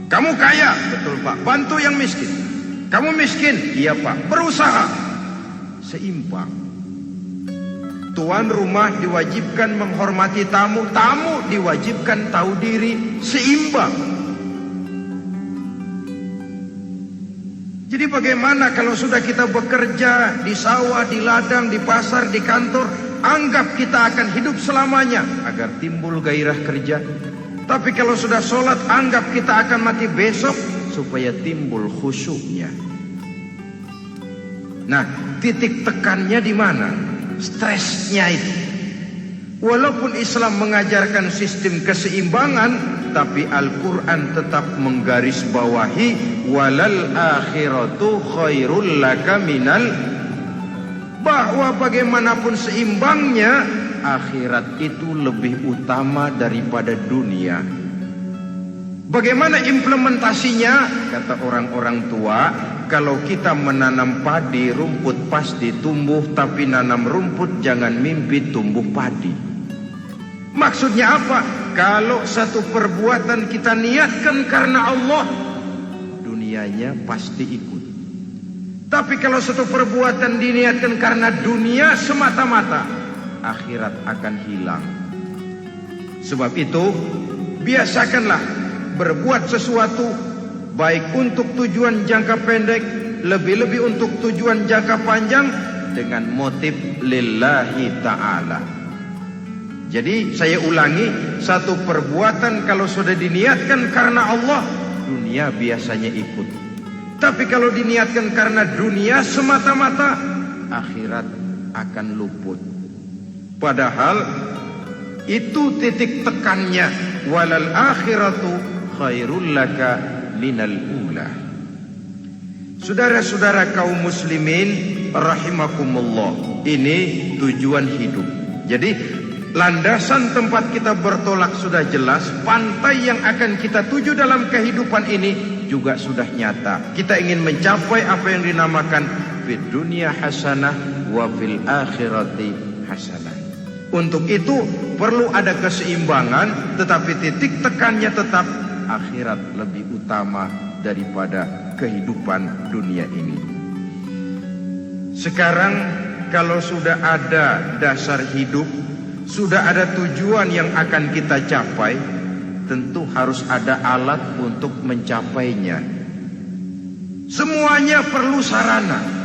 Kamu kaya, betul Pak, bantu yang miskin. Kamu miskin, iya Pak, berusaha, seimbang. Tuan rumah diwajibkan menghormati tamu, tamu diwajibkan tahu diri, seimbang. Jadi bagaimana kalau sudah kita bekerja di sawah, di ladang, di pasar, di kantor, anggap kita akan hidup selamanya agar timbul gairah kerja. Tapi kalau sudah sholat, anggap kita akan mati besok supaya timbul khusyuknya. Nah, titik tekannya di mana? Stresnya itu. Walaupun Islam mengajarkan sistem keseimbangan, tapi Al-Quran tetap menggarisbawahi walal akhiratu khairul laka minal, bahwa bagaimanapun seimbangnya, akhirat itu lebih utama daripada dunia. Bagaimana implementasinya? Kata orang-orang tua, kalau kita menanam padi, rumput pasti tumbuh, tapi nanam rumput jangan mimpi tumbuh padi. Maksudnya apa? Kalau satu perbuatan kita niatkan karena Allah, dunianya pasti ikut. Tapi kalau satu perbuatan diniatkan karena dunia semata-mata, akhirat akan hilang. Sebab itu, biasakanlah berbuat sesuatu baik untuk tujuan jangka pendek, lebih-lebih untuk tujuan jangka panjang, dengan motif lillahi ta'ala. Jadi saya ulangi, satu perbuatan kalau sudah diniatkan karena Allah, dunia biasanya ikut. Tapi kalau diniatkan karena dunia semata-mata, akhirat akan luput. Padahal itu titik tekannya, walal akhiratu khairul laka minal ula. Saudara-saudara kaum muslimin rahimakumullah, ini tujuan hidup. Jadi landasan tempat kita bertolak sudah jelas, pantai yang akan kita tuju dalam kehidupan ini juga sudah nyata. Kita ingin mencapai apa yang dinamakan fid dunya hasanah wa fil akhirati hasanah. Untuk itu perlu ada keseimbangan, tetapi titik tekannya tetap akhirat lebih utama daripada kehidupan dunia ini. Sekarang kalau sudah ada dasar hidup, sudah ada tujuan yang akan kita capai, tentu harus ada alat untuk mencapainya. Semuanya perlu sarana.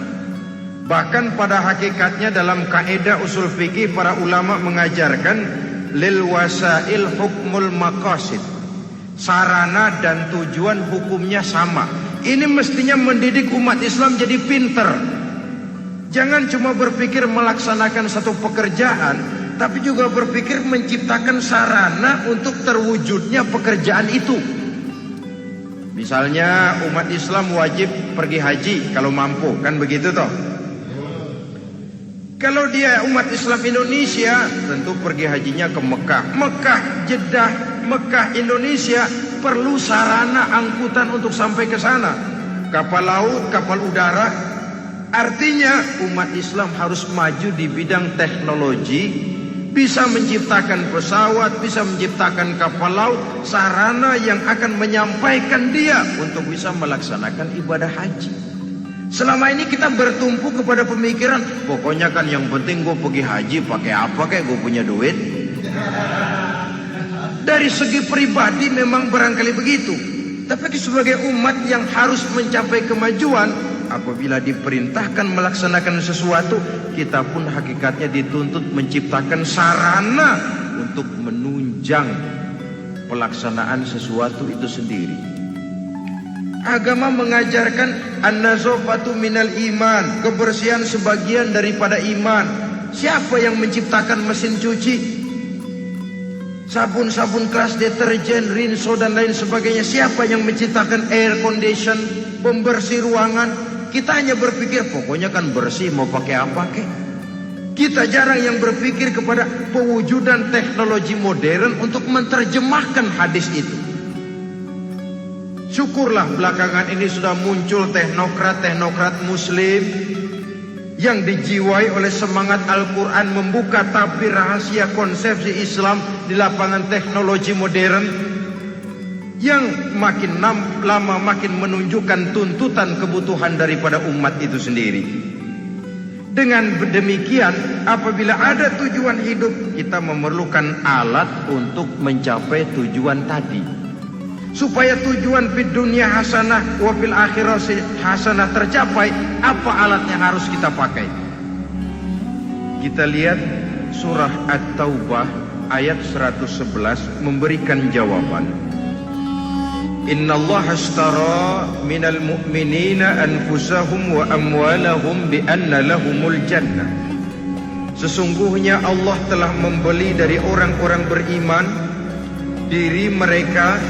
Bahkan pada hakikatnya dalam kaidah usul fikih, para ulama mengajarkan lil wasail hukmul maqasid. Sarana dan tujuan hukumnya sama. Ini mestinya mendidik umat Islam jadi pinter. Jangan cuma berpikir melaksanakan satu pekerjaan, tapi juga berpikir menciptakan sarana untuk terwujudnya pekerjaan itu. Misalnya umat Islam wajib pergi haji kalau mampu, kan begitu toh? Kalau dia umat Islam Indonesia, tentu pergi hajinya ke Mekah. Mekah, Jeddah, Mekah, Indonesia, perlu sarana angkutan untuk sampai ke sana. Kapal laut, kapal udara. Artinya umat Islam harus maju di bidang teknologi, bisa menciptakan pesawat, bisa menciptakan kapal laut, sarana yang akan menyampaikan dia untuk bisa melaksanakan ibadah haji. Selama ini kita bertumpu kepada pemikiran, pokoknya kan yang penting gue pergi haji, pakai apa kayak gue punya duit. Dari segi pribadi memang barangkali begitu. Tapi sebagai umat yang harus mencapai kemajuan, apabila diperintahkan melaksanakan sesuatu, kita pun hakikatnya dituntut menciptakan sarana untuk menunjang pelaksanaan sesuatu itu sendiri. Agama mengajarkan an-nazafatu minal iman, kebersihan sebagian daripada iman. Siapa yang menciptakan mesin cuci, sabun-sabun keras, deterjen, rinso dan lain sebagainya? Siapa yang menciptakan air condition, pembersih ruangan? Kita hanya berpikir pokoknya kan bersih, mau pakai apa kek. Kita jarang yang berpikir kepada pewujudan teknologi modern untuk menerjemahkan hadis itu. Syukurlah belakangan ini sudah muncul teknokrat-teknokrat muslim yang dijiwai oleh semangat Al-Quran membuka tabir rahasia konsepsi Islam di lapangan teknologi modern yang makin lama makin menunjukkan tuntutan kebutuhan daripada umat itu sendiri. Dengan demikian, apabila ada tujuan hidup, kita memerlukan alat untuk mencapai tujuan tadi. Supaya tujuan fid dunia hasanah wa fil akhirati hasanah tercapai, apa alat yang harus kita pakai? Kita lihat surah At-Taubah ayat 111 memberikan jawaban. Innallaha ashtara minal mu'minina anfusahum wa amwalahum bi anna lahumul jannah. Sesungguhnya Allah telah membeli dari orang-orang beriman diri mereka,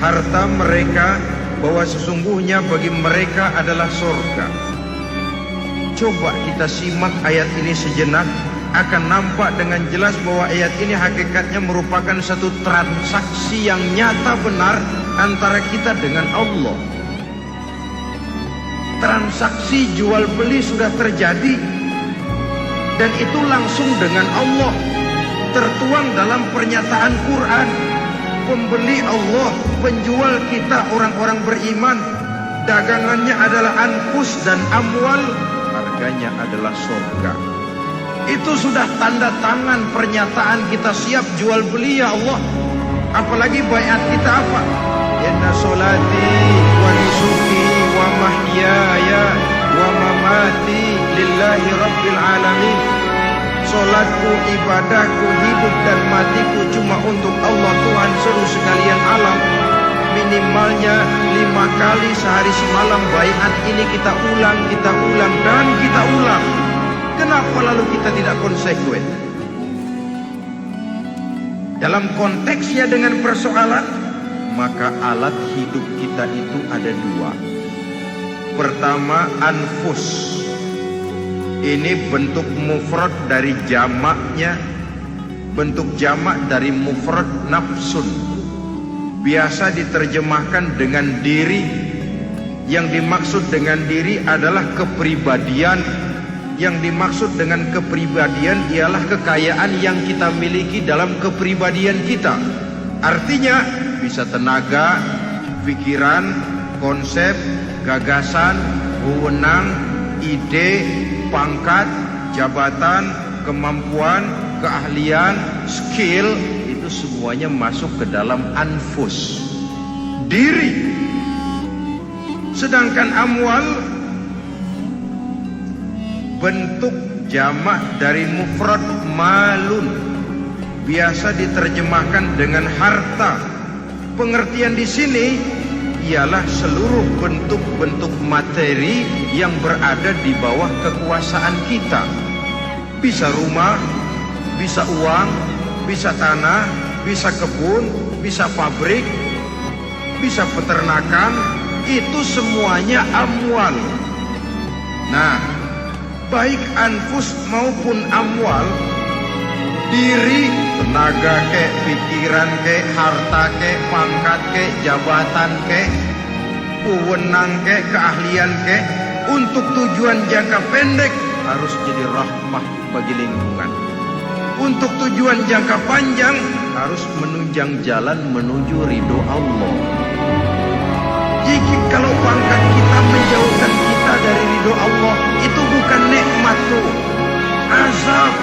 harta mereka, bahwa sesungguhnya bagi mereka adalah surga. Coba kita simak ayat ini sejenak, akan nampak dengan jelas bahwa ayat ini hakikatnya merupakan satu transaksi yang nyata benar antara kita dengan Allah. Transaksi jual beli sudah terjadi, dan itu langsung dengan Allah, tertuang dalam pernyataan Quran. Pembeli Allah, penjual kita orang-orang beriman. Dagangannya adalah anfus dan amwal, harganya adalah surga. Itu sudah tanda tangan pernyataan kita siap jual beli ya Allah. Apalagi baiat kita apa? Inna solati wa nusuki wa mahyaya wa mamati lillahi rabbil alamin. Solatku, ibadahku, hidup dan matiku cuma untuk Allah Tuhan seluruh sekalian alam. Minimalnya 5 kali sehari semalam baiat ini kita ulang dan kita ulang. Kenapa lalu kita tidak konsekuen? Dalam konteksnya dengan persoalan, maka alat hidup kita itu ada 2. Pertama, anfus. Ini bentuk mufrad dari jamaknya. Bentuk jamak dari mufrad nafsun. Biasa diterjemahkan dengan diri. Yang dimaksud dengan diri adalah kepribadian. Yang dimaksud dengan kepribadian ialah kekayaan yang kita miliki dalam kepribadian kita. Artinya bisa tenaga, pikiran, konsep, gagasan, wewenang, ide, pangkat, jabatan, kemampuan, keahlian, skill, itu semuanya masuk ke dalam anfus, diri. Sedangkan amwal bentuk jamak dari mufrad malun, biasa diterjemahkan dengan harta. Pengertian di sini ialah seluruh bentuk-bentuk materi yang berada di bawah kekuasaan kita. Bisa rumah, bisa uang, bisa tanah, bisa kebun, bisa pabrik, bisa peternakan, itu semuanya amwal. Nah, baik anfus maupun amwal, diri, tenaga ke, pikiran ke, harta ke, pangkat ke, jabatan ke, wewenang ke, keahlian ke, untuk tujuan jangka pendek harus jadi rahmah bagi lingkungan. Untuk tujuan jangka panjang harus menunjang jalan menuju ridho Allah. Jika kalau pangkat kita menjauhkan kita dari ridho Allah, itu bukan nikmat tuh, azab.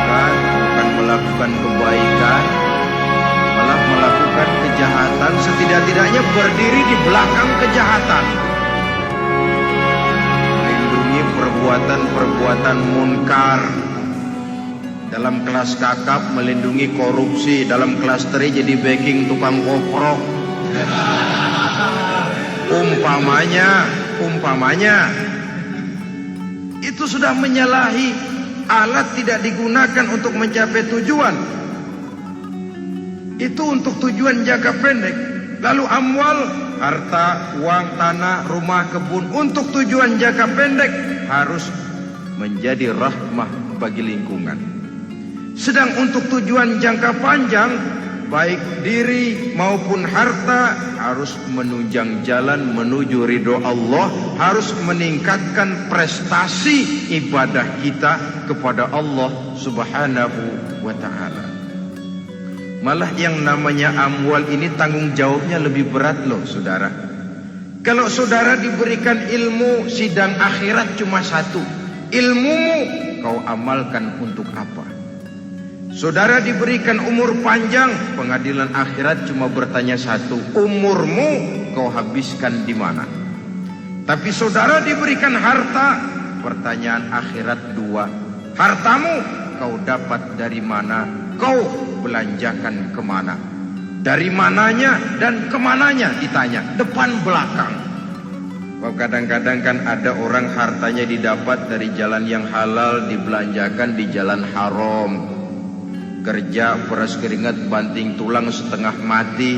Bukan melakukan kebaikan, malah melakukan kejahatan, setidak-tidaknya berdiri di belakang kejahatan. Melindungi perbuatan-perbuatan munkar. Dalam kelas kakap melindungi korupsi, dalam kelas teri jadi backing tukang koprok. Umpamanya itu sudah menyalahi. Alat tidak digunakan untuk mencapai tujuan. Itu untuk tujuan jangka pendek. Lalu amwal harta, uang, tanah, rumah, kebun untuk tujuan jangka pendek harus menjadi rahmah bagi lingkungan. Sedang untuk tujuan jangka panjang, baik diri maupun harta harus menunjang jalan menuju ridho Allah, harus meningkatkan prestasi ibadah kita kepada Allah Subhanahu wa ta'ala. Malah yang namanya amwal ini tanggung jawabnya lebih berat loh saudara. Kalau saudara diberikan ilmu, sidang akhirat cuma satu. Ilmumu kau amalkan untuk apa? Saudara diberikan umur panjang, pengadilan akhirat cuma bertanya satu, umurmu kau habiskan di mana? Tapi saudara diberikan harta, pertanyaan akhirat dua, hartamu kau dapat dari mana? Kau belanjakan kemana? Dari mananya dan kemananya ditanya, depan belakang. Kadang-kadang kan ada orang hartanya didapat dari jalan yang halal, dibelanjakan di jalan haram. Kerja peras keringat banting tulang setengah mati,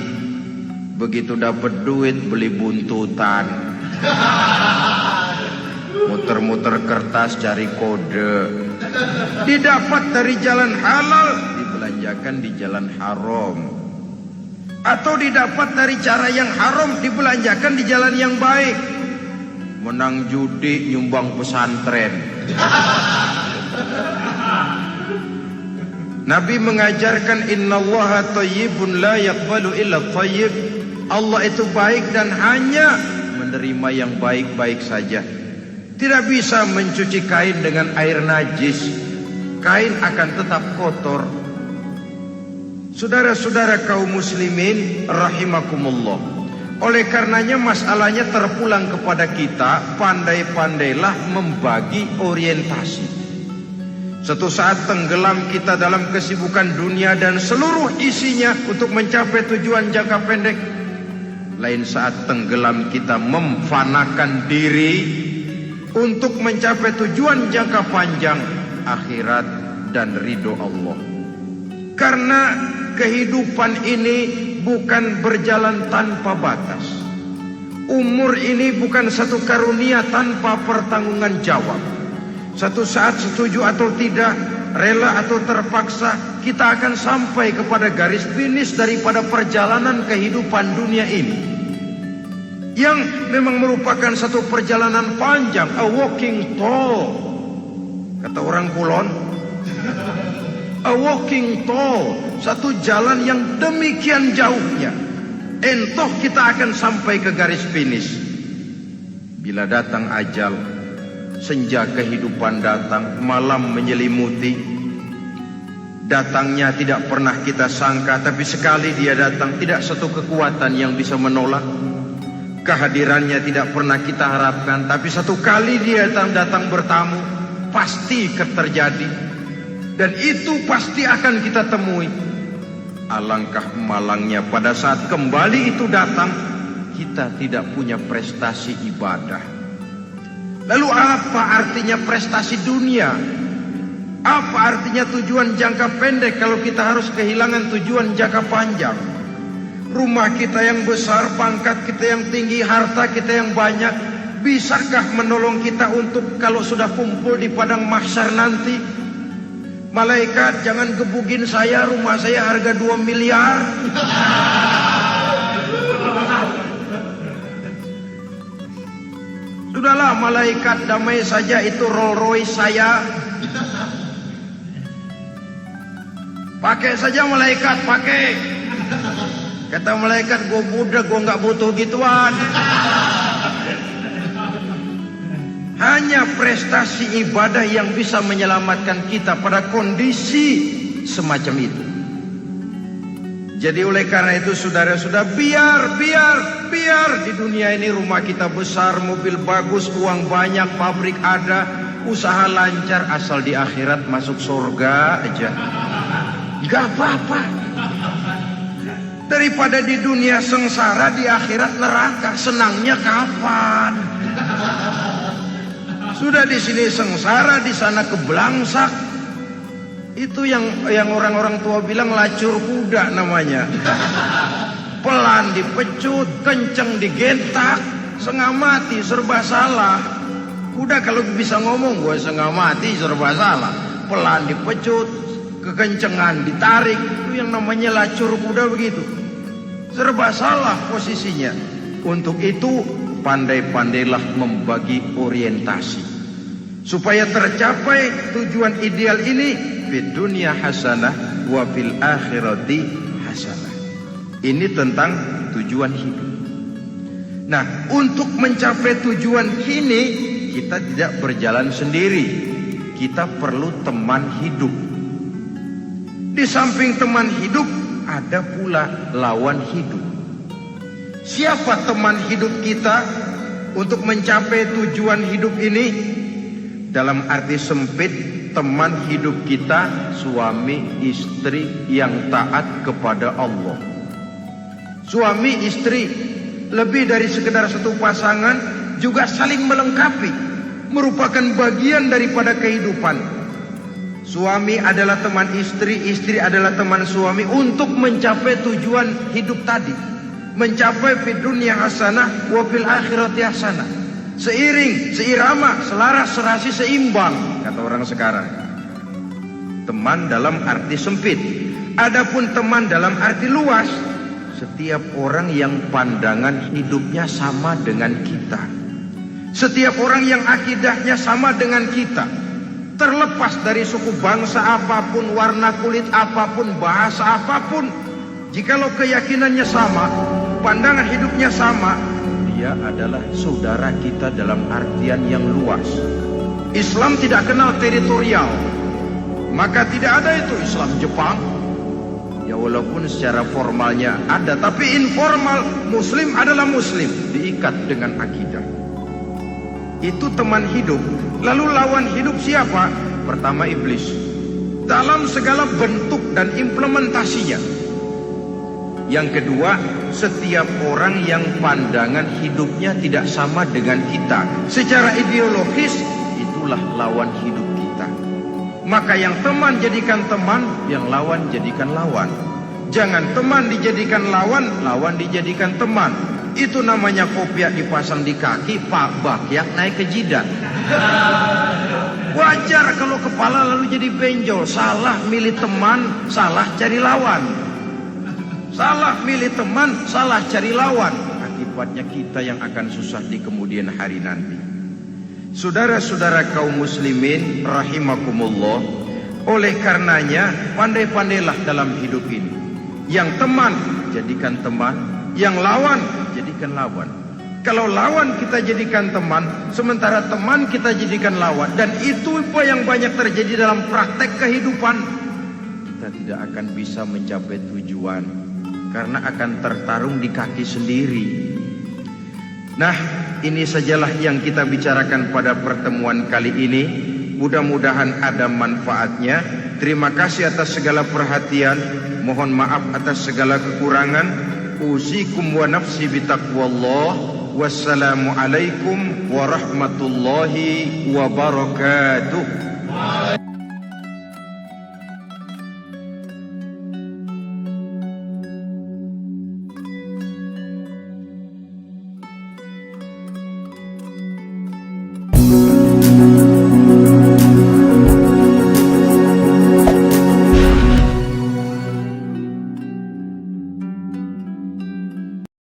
begitu dapat duit beli buntutan, muter-muter kertas cari kode. Didapat dari jalan halal, dibelanjakan di jalan haram. Atau didapat dari cara yang haram, dibelanjakan di jalan yang baik. Menang judi, nyumbang pesantren. Nabi mengajarkan innallaha thayyibun la yaqbalu illa thayyib. Allah itu baik dan hanya menerima yang baik-baik saja. Tidak bisa mencuci kain dengan air najis. Kain akan tetap kotor. Saudara-saudara kaum muslimin rahimakumullah. Oleh karenanya masalahnya terpulang kepada kita, pandai-pandailah membagi orientasi. Suatu saat tenggelam kita dalam kesibukan dunia dan seluruh isinya untuk mencapai tujuan jangka pendek. Lain saat tenggelam kita memfanakan diri untuk mencapai tujuan jangka panjang, akhirat dan ridho Allah. Karena kehidupan ini bukan berjalan tanpa batas. Umur ini bukan satu karunia tanpa pertanggungan jawab. Satu saat setuju atau tidak, rela atau terpaksa, kita akan sampai kepada garis finish daripada perjalanan kehidupan dunia ini. Yang memang merupakan satu perjalanan panjang, a walking tall. Kata orang Kulon, a walking tall, satu jalan yang demikian jauhnya. Entoh kita akan sampai ke garis finish. Bila datang ajal, senja kehidupan datang, malam menyelimuti. Datangnya tidak pernah kita sangka, tapi sekali dia datang, tidak satu kekuatan yang bisa menolak. Kehadirannya tidak pernah kita harapkan, tapi satu kali dia datang bertamu, pasti terjadi. Dan itu pasti akan kita temui. Alangkah malangnya pada saat kembali itu datang, kita tidak punya prestasi ibadah. Lalu apa artinya prestasi dunia? Apa artinya tujuan jangka pendek kalau kita harus kehilangan tujuan jangka panjang? Rumah kita yang besar, pangkat kita yang tinggi, harta kita yang banyak, bisakah menolong kita untuk kalau sudah kumpul di padang mahsyar nanti? Malaikat, jangan gebugin saya, rumah saya harga 2 miliar. Sudahlah malaikat, damai saja, itu Rolls Royce saya. Pakai saja malaikat, pakai. Kata malaikat, gue budak, gue gak butuh gituan. Hanya prestasi ibadah yang bisa menyelamatkan kita pada kondisi semacam itu. Jadi oleh karena itu saudara-saudara, biar di dunia ini rumah kita besar, mobil bagus, uang banyak, pabrik ada, usaha lancar, asal di akhirat masuk surga aja. Gak apa-apa. Daripada di dunia sengsara, di akhirat neraka, senangnya kapan? Sudah di sini sengsara, di sana keblangsak. Itu yang orang-orang tua bilang lacur kuda namanya. pelan dipecut, kenceng digentak, setengah mati, serba salah. Kuda kalau bisa ngomong, gue setengah mati, serba salah. Pelan dipecut, kekencengan ditarik, itu yang namanya lacur kuda begitu. Serba salah posisinya. Untuk itu pandai-pandailah membagi orientasi supaya tercapai tujuan ideal ini, fid dunya hasanah wa fil akhirati hasanah. Ini tentang tujuan hidup. Nah, untuk mencapai tujuan ini kita tidak berjalan sendiri. Kita perlu teman hidup. Di samping teman hidup ada pula lawan hidup. Siapa teman hidup kita untuk mencapai tujuan hidup ini? Dalam arti sempit, teman hidup kita suami istri yang taat kepada Allah. Suami istri lebih dari sekedar satu pasangan, juga saling melengkapi, merupakan bagian daripada kehidupan. Suami adalah teman istri, istri adalah teman suami untuk mencapai tujuan hidup tadi. Mencapai fid dunya hasanah wa fil akhirati hasanah. Seiring, seirama, selaras, serasi, seimbang, kata orang sekarang. Teman dalam arti sempit. Adapun teman dalam arti luas, setiap orang yang pandangan hidupnya sama dengan kita. Setiap orang yang akidahnya sama dengan kita. Terlepas dari suku bangsa apapun, warna kulit apapun, bahasa apapun, jikalau keyakinannya sama, pandangan hidupnya sama, dia adalah saudara kita dalam artian yang luas. Islam tidak kenal teritorial, maka tidak ada itu Islam Jepang. Ya walaupun secara formalnya ada, tapi informal, Muslim adalah Muslim, diikat dengan akidah. Itu teman hidup. Lalu lawan hidup siapa? Pertama iblis, dalam segala bentuk dan implementasinya. Yang kedua, setiap orang yang pandangan hidupnya tidak sama dengan kita secara ideologis, itulah lawan hidup kita. Maka yang teman jadikan teman, yang lawan jadikan lawan. Jangan teman dijadikan lawan, lawan dijadikan teman. Itu namanya kopiah dipasang di kaki, pak bakyak naik ke jidat. Wajar kalau kepala lalu jadi benjol. Salah milih teman, salah cari lawan. Salah milih teman, salah cari lawan. Akibatnya kita yang akan susah di kemudian hari nanti. Saudara-saudara kaum muslimin rahimakumullah, oleh karenanya pandai-pandailah dalam hidup ini. Yang teman jadikan teman, yang lawan jadikan lawan. Kalau lawan kita jadikan teman, sementara teman kita jadikan lawan, dan itu apa yang banyak terjadi dalam praktek kehidupan, kita tidak akan bisa mencapai tujuan karena akan tertarung di kaki sendiri. Nah, ini sajalah yang kita bicarakan pada pertemuan kali ini. Mudah-mudahan ada manfaatnya. Terima kasih atas segala perhatian. Mohon maaf atas segala kekurangan. Usikum wa nafsi bitaqwallah. Wassalamualaikum warahmatullahi wabarakatuh.